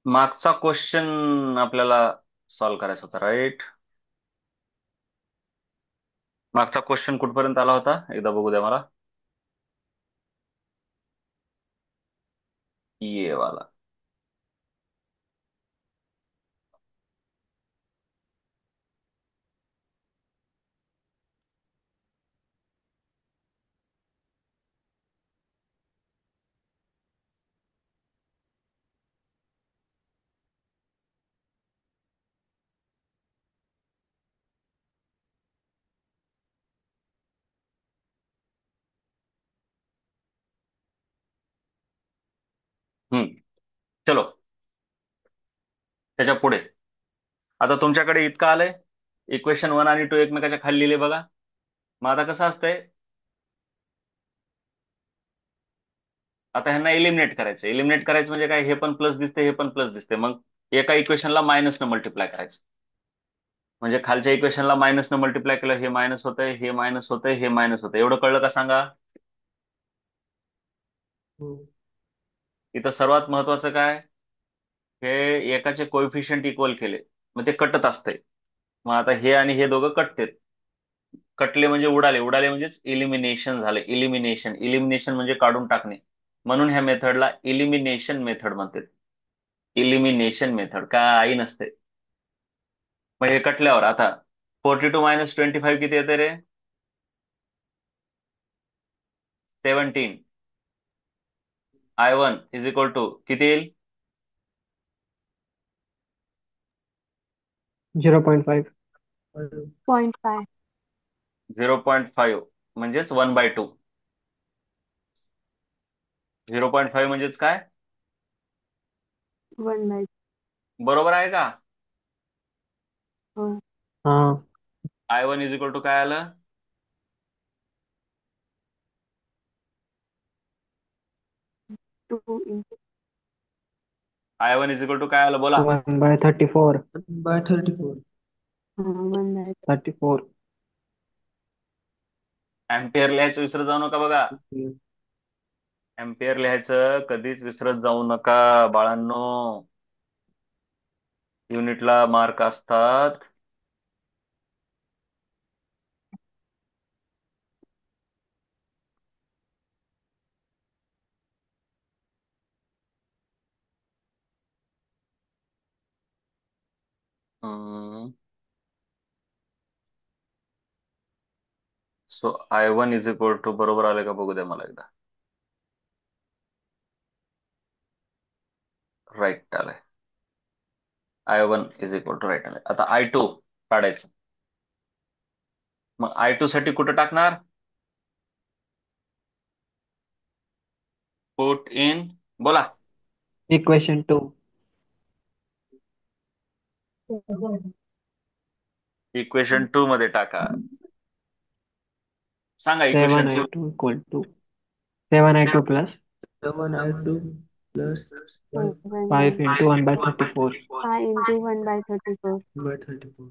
मागचा क्वेश्चन आपल्याला सॉल्व्ह करायचा होता, राईट? मागचा क्वेश्चन कुठपर्यंत आला होता, एकदा बघू द्या मला. ये वाला. हम्म. चलो, त्याच्या पुढे. आता तुमच्याकडे इतकं आलंय, इक्वेशन 1 आणि 2 एकमेकाच्या खाली लिहिले बघा. मग आता कसं असतंय, आता ह्यांना एलिमिनेट करायचं म्हणजे काय, हे पण प्लस दिसते, हे पण प्लस दिसते. मग एका इक्वेशनला मायनस न मल्टिप्लाय करायचं. म्हणजे खालच्या इक्वेशनला मायनस न मल्टिप्लाय केलं, हे मायनस होतंय, हे मायनस होतंय, हे मायनस होतंय. एवढं कळलं का सांगा? हो. इथं सर्वात महत्वाचं काय, हे एकाचे कोएफिशियंट इक्वल केले, मग ते कटत असतंय. मग आता हे आणि हे दोघं कटतेत. कटले म्हणजे उडाले, उडाले म्हणजेच इलिमिनेशन झाले. इलिमिनेशन, इलिमिनेशन म्हणजे काढून टाकणे. म्हणून ह्या मेथडला इलिमिनेशन मेथड म्हणतात. इलिमिनेशन मेथड काही नसते. मग हे कटल्यावर आता 42 - 25 किती येते रे? 17. I1 इज इक्वल टू किती येईल? 0.5. 0.5. 0.5 म्हणजेच 1/2. 0.5 म्हणजेच काय? 1/2. बरोबर आहे का? हो. हाँ. I1 इज इक्वल टू काय आलं? 2 into I1 is equal to काय आलं, बोला. 1/34. 1/34. 1/2. 34. अँपियर लिहायचं विसरत जाऊ नका बघा. अँपियर लिहायचं कधीच विसरत जाऊ नका बाळांनो. युनिटला मार्क असतात. So I1 is equal to, बरोबर आले का बघू द्या मला एकदा. राईट आलंय. I1 is equal to right आलंय. आता I2 काढायचं. मग I2 साठी कुठं टाकणार? पुट इन, बोला. Equation 2. इक्वेशन 2 मध्ये टाका. सांगा equation 2. 7I2 equal to 7I2 plus 7I2 plus 5 7 into 1/34 5 into 1/34 1/34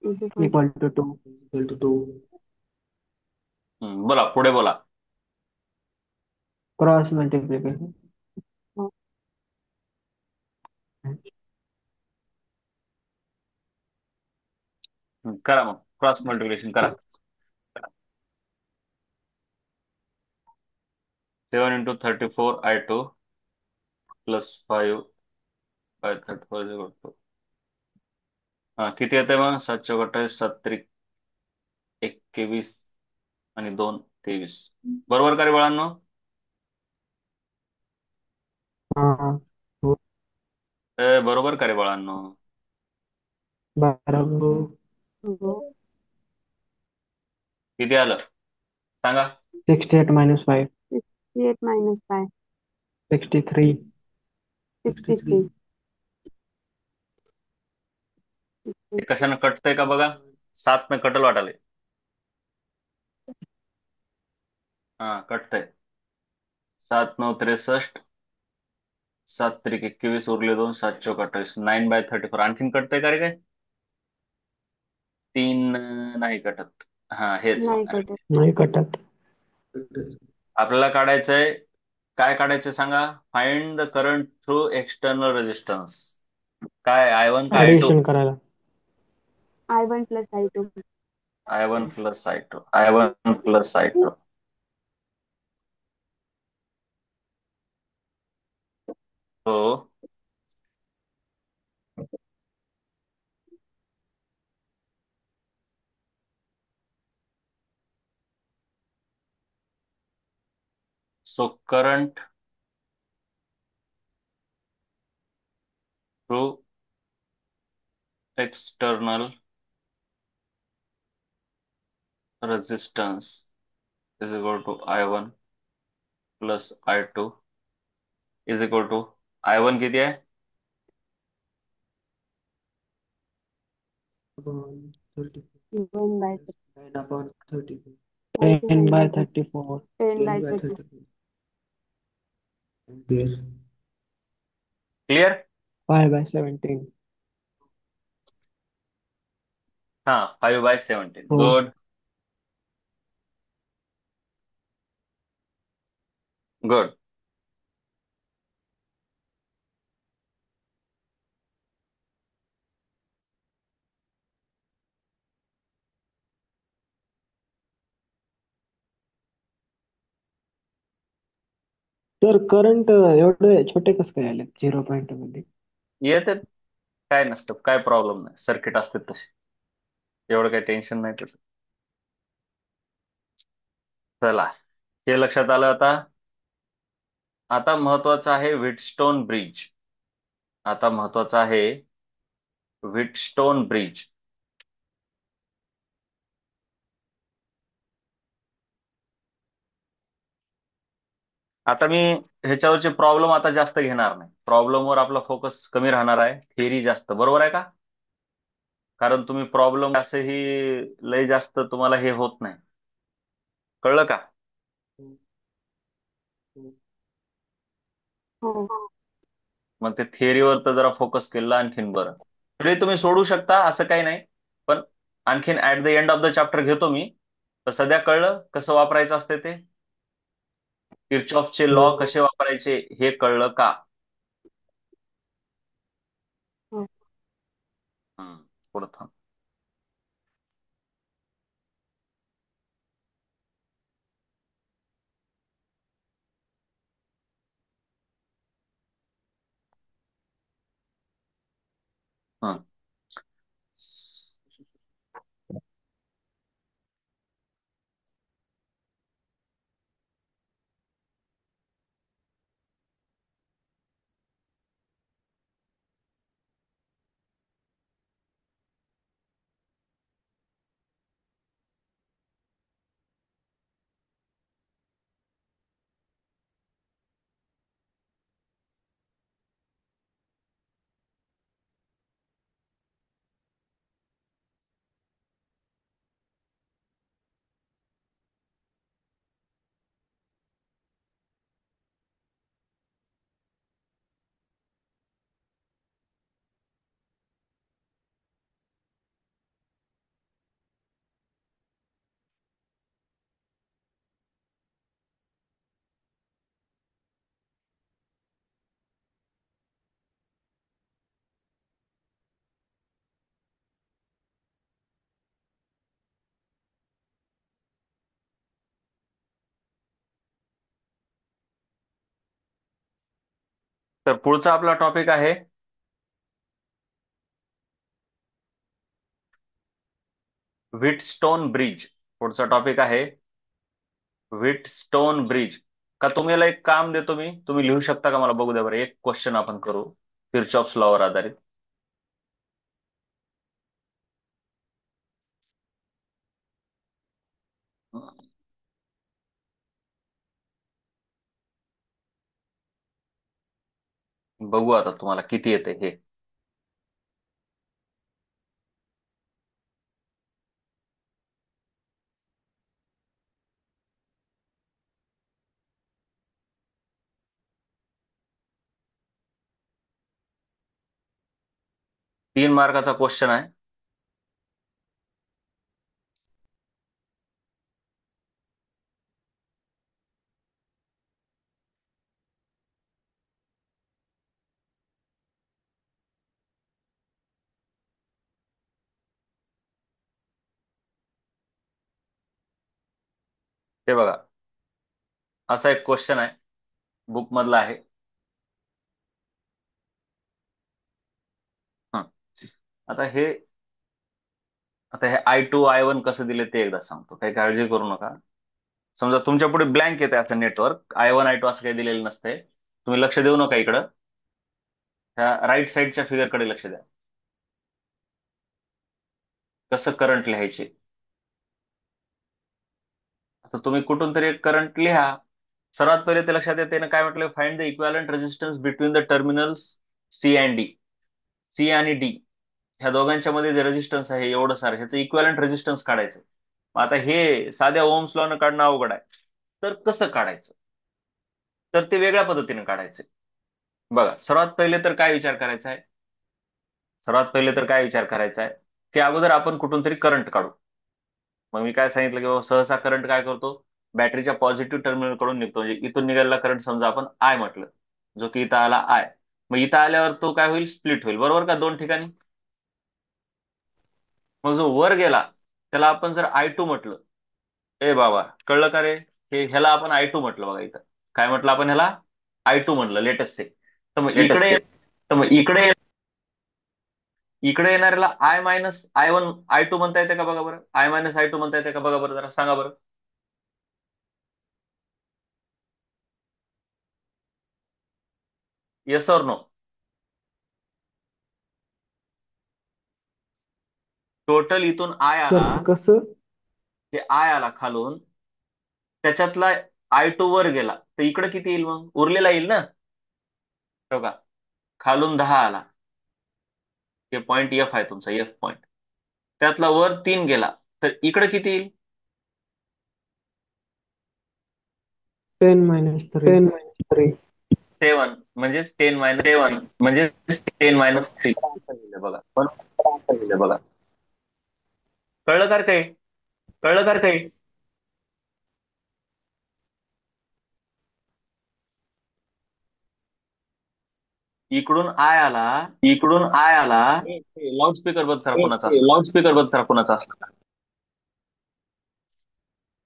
is equal to equal to 2. equal to 2. बोला, पुढे बोला. Cross multiplication. करा मग क्रॉस मल्टिप्लिकेशन करा. 7 into 34 I2 plus 5/34 is equal to, हा किती येते मग? 7 × 7 = 21 आणि 2 = 23. बरोबर का रे बाळांनो? हाँ. हो. बरोबर का रे बाळांनो? बराबर. हो. किती आलं सांगा? 68 minus 5. 68 minus 5 63. 63. 63. हे कशानं कटतंय का बघा. 7 न कटल वाटाले. हा कटतंय. 7×9 = 63. 7×3 = 21, उरले 2, 7×4 = 28. 9/34 आणखीन कटतंय का रे काय? 3 नाही कटत. हा हेच नाही मग. कटत. नहीं कटत. आपल्याला काढायचंय काय काढायचं सांगा. Find the current through external resistance. काय I1 का I2? ऍडिशन करायला. I1 plus I2. I1 plus I2. I1 plus I2. तो so current through external resistance is equal to I1 plus I2 is equal to I1 किती आहे? upon 34 1 by plus 9 upon 34. 10 10 by by 34. 10 10 by by 30. 34 ampere. Clear? 5 by 17. हा, 5/17. हो. Good. Good. तर current एवढे छोटे कसं काय आले 0 पॉईंट मध्ये? येते. काय नसतं, काय प्रॉब्लेम नाही. सर्किट असते तसे. एवढं काही टेन्शन नाही त्याचं. चला, हे लक्षात आलं आता. आता महत्वाचं आहे व्हीटस्टोन ब्रिज. आता महत्वाचं आहे व्हीटस्टोन ब्रिज. आता मी ह्याच्यावरचे प्रॉब्लेम आता जास्त घेणार नाही. प्रॉब्लेमवर आपला फोकस कमी राहणार आहे, थिअरी जास्त. बरोबर आहे का? कारण तुम्ही प्रॉब्लेम असंही लय जास्त तुम्हाला हे होत नाही. कळलं का? हो, हो. हो. मग ते थिअरीवर तर जरा फोकस केलं आणखीन बरं. तरी तुम्ही सोडू शकता, असं काही नाही. पण आणखीन at the end of the chapter घेतो मी. तर सध्या कळलं कसं वापरायचं असते ते? किर्चॉफचे लॉ हो. कसे वापरायचे हे कळलं का? हो. हम्म, पुढं थांब. हं. तर पुढचा आपला टॉपिक आहे व्हीटस्टोन ब्रिज. पुढचा टॉपिक आहे व्हीटस्टोन ब्रिज. का तुम्हाला एक काम देतो मी, तुम्ही लिहू शकता का? मला बघू द्या बरं. एक क्वेश्चन आपण करू किर्चॉफ्स लॉवर आधारित. बघू आता तुम्हाला किती येते हे. तीन मार्काचा क्वेश्चन आहे. हे बघा, असा एक क्वेश्चन आहे, बुक मधला आहे. हं. आता हे आता हे I2 I1 कसं दिले ते एकदा सांगतो, काही काळजी करू नका. समजा तुमच्या पुढे ब्लँक येते असं नेटवर्क, I1 I2 असं काही दिलेलं नसतंय. तुम्ही लक्ष देऊ नका इकडं, ह्या राईट साईडच्या फिगरकडे लक्ष द्या. कसं करंट लिहायचे, आता तुम्ही कुठून तरी एक करंट लिहा. सर्वात पहिले ते लक्षात येते ना, काय म्हटलं, find the equivalent resistance between the terminals C and D. C आणि डी ह्या दोघांच्या मध्ये जे रेजिस्टन्स आहे एवढं सारं, ह्याचं इक्विव्हॅलंट रेजिस्टन्स काढायचं. मग आता हे साध्या ओम्स लॉ न काढणं अवघड आहे. तर कसं काढायचं, तर ते वेगळ्या पद्धतीने काढायचं. बघा, सर्वात पहिले तर काय विचार करायचा आहे की अगोदर आपण कुठून तरी करंट काढू. मग मी काय सांगितलं की बाबा, सहसा करंट काय करतो, बॅटरीच्या पॉझिटिव्ह टर्मिनल कडून निघतो. म्हणजे इथून निघालेला करंट समजा आपण आय म्हटलं, जो की इथं आला आय. मग इथं आल्यावर तो काय होईल, स्प्लिट होईल, बरोबर का, दोन ठिकाणी. मग जो वर गेला त्याला आपण जर I2 म्हटलं, ए बाबा कळलं का रे, हे ह्याला आपण I2 म्हटलं. बघा इथं काय म्हटलं आपण, ह्याला I2 म्हटलं, लेटेस्ट से. तर मग इकडे तर मग इकडे इकडे येणाऱ्याला I-I1 I2 म्हणता येते का बघा बरं, I-I2 म्हणता येते का बघा बरं, जरा सांगा बरं. येस और नो. टोटल इथून आय आला, तर कसं? हे आय आला खालून, त्याच्यातला I2 वर गेला, तर इकडे किती येईल, मग उरलेला येईल ना. बघा, खालून 10 आला, हे पॉईंट एफ आहे तुमचा, एफ पॉईंट. त्यातला वर 3 गेला, तर इकडे किती येईल, 10 - 3. 7. म्हणजेच 10 - 3. म्हणजे 10 - 3. बघा, बघा. कळलं का रे काही, कळलं का रे काही. इकडून आय आला, इकडून आय आला. लाऊडस्पीकर बंद करा कोणाचा असला. लाऊडस्पीकर बंद करा कोणाचा असला.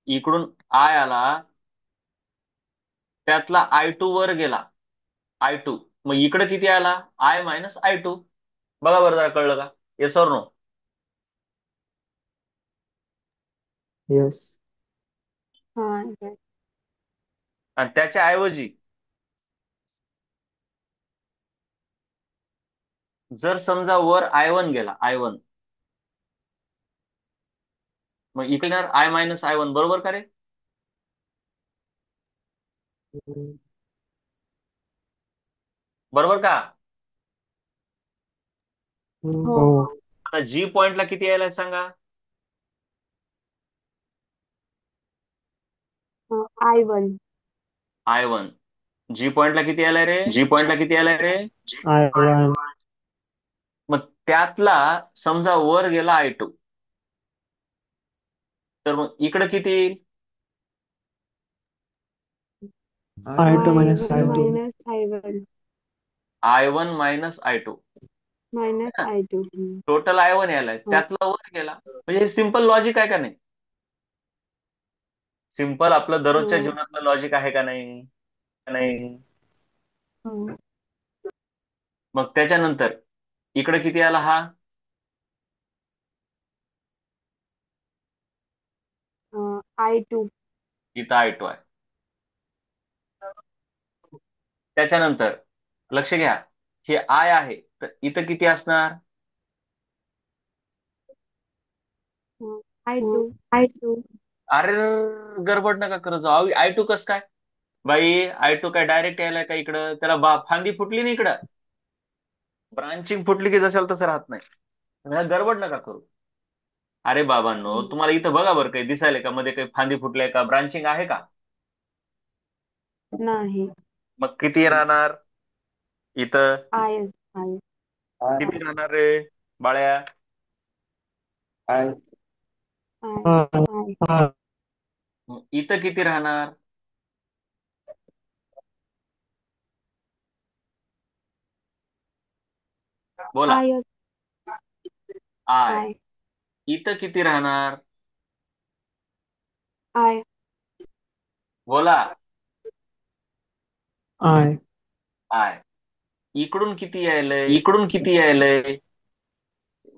इकडून आय आला, त्यातला I2 वर गेला, I2. मग इकडे किती आला, I-I2. बघा बरं, जरा कळलं का, येस और नो. येस. हा yes. आणि त्याच्या ऐवजी जर समजा वर I1 गेला, I1, मग इकडे येणार I-I1, बरोबर का रे, बरोबर का. हो. हो. आता जी पॉइंटला किती यायला सांगा, I1. I1. जी पॉइंटला किती यायला रे, जी पॉइंटला किती आलाय रे? I1. मग त्यातला समजा वर गेला I2, तर मग इकडे किती येईल, I2 I1 - I2. I1 I1 - I2. I2. Total I1 यायलाय, हो. त्यातला वर गेला. म्हणजे हे सिंपल लॉजिक आहे का नाही, सिंपल आपलं दररोजच्या हो. जीवनातलं लॉजिक आहे का नाही. नाही. हो. मग त्याच्यानंतर इकडे किती आला, हा I2. इथं I2 आहे. त्याच्यानंतर लक्ष घ्या, हे आय आहे, तर इथं किती असणार, I2. I2. अरे गडबड नका करत जाऊ, I2 कस काय, बाई I2 काय डायरेक्ट यायलाय का इकडं, त्याला फांदी फुटली नाही इकडं, ब्रांचिंग फुटली की जशाल तसं राहत नाही. ह्या गडबड नका करू. अरे बाबांनो, तुम्हाला इथं बघा बरं, काही दिसायलंय का मध्ये, काही फांदी फुटलाय का, ब्रांचिंग आहे का. नाही. मग किती राहणार इथं, I. I. किती राहणार रे बाळ्या, I I. I. I. I. मग इथं किती राहणार, बोला. I. आय. I. इथं किती राहणार, I. बोला. आय. आय. इकडून किती यायलंय? इकडून किती यायलंय?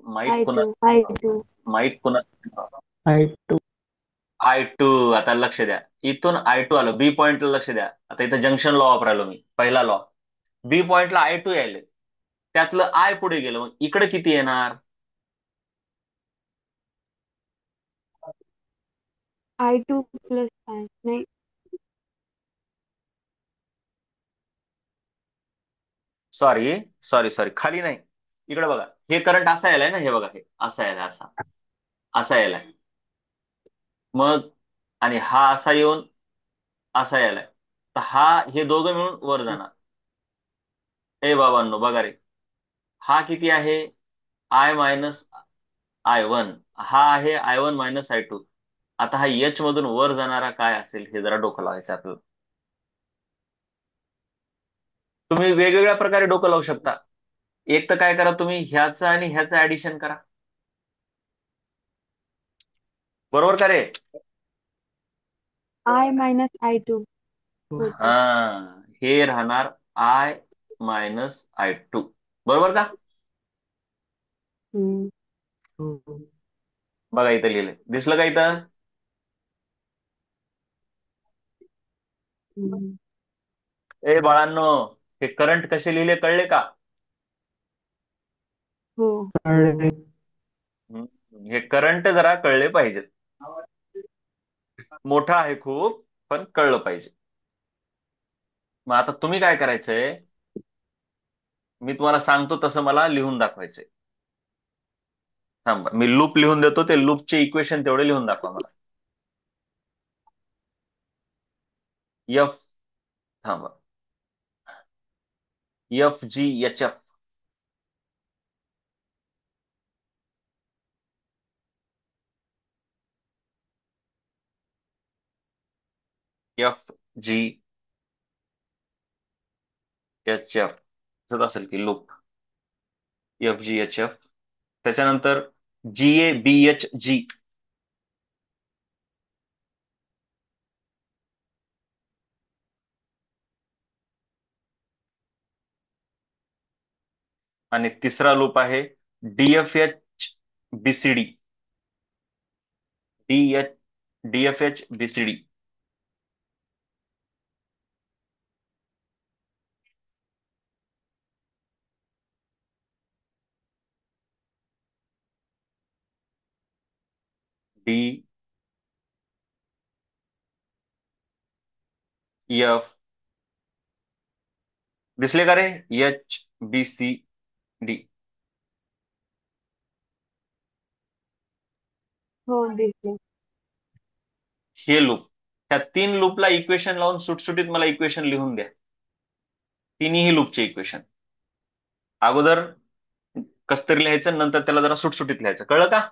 माईक आय पुन्हा. टू आय टू माईक पुन्हा. I two. I2. आता लक्ष द्या. इथून I2 आलं, बी पॉइंटला लक्ष द्या. आता इथं जंक्शन लॉ वापरायलो मी, पहिला लॉ. बी पॉइंटला I2 यायले, त्यातलं आय पुढे गेलं, मग इकडे किती येणार? आय टू प्लस आय नाही. सॉरी सॉरी सॉरी, खाली नाही. इकडे बघा, हे करंट असा यायलाय ना, हे बघा, हे असा यायलाय, असा असा यायलाय. मग आणि हा असा येऊन असा यायलाय, तर हा, हे दोघं मिळून वर जाणार. ए बाबांनो बघा रे, हा किती आहे? I-I1. हा आहे I1 - I2. आता हा एच मधून वर जाणारा काय असेल, हे जरा डोकं लावायचं आपल्याला. तुम्ही वेगवेगळ्या प्रकारे डोकं लावू शकता. एक तर काय करा, तुम्ही ह्याचं आणि ह्याचं ऍडिशन करा. बरोबर का रे? आय मायनस आय टू हा, होते. हे राहणार I-I2. बरोबर का? हम्म. बघा इथं लिहिलंय, दिसलं का इथं? हम्म. ए बाळांनो, हे करंट कसे लिहिले कळले का? हो. कळले. हम्म, हे करंट जरा कळले पाहिजेत. मोठा आहे खूप, पण कळलं पाहिजे. मग आता तुम्ही काय करायचंय, मी तुम्हाला सांगतो तसं मला लिहून दाखवायचंय. थांबा, मी लूप लिहून देतो, ते लूपचे इक्वेशन तेवढे लिहून दाखवा मला. एफ, थांबा, FGHF. FGHF असेल की लूप. FGHF, त्याच्यानंतर GABHG. आणि तिसरा लूप आहे DFHBCD. DFHBCD. DF, दिसले का रे? HBCD. हो दिसले. हे लूप, त्या तीन लूपला इक्वेशन लावून सुटसुटीत मला इक्वेशन लिहून द्या. तिन्ही लूपचे इक्वेशन. अगोदर कसतरी लिहायचं, नंतर त्याला जरा सुटसुटीत लिहायचं. कळलं का?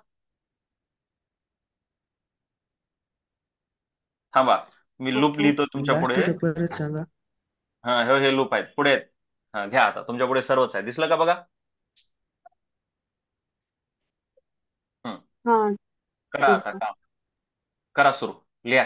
थांबा, मी लूप ओके. लिहितो तुमच्या पुढे. लास्टचं परत सांगा. हा, हे लूप आहेत, पुढे आहेत. हा, घ्या आता, तुमच्या पुढे सर्वच आहे. दिसलं का बघा? हम्म, हा करा ठीक आता आहे. काम. करा सुरू, लिहा.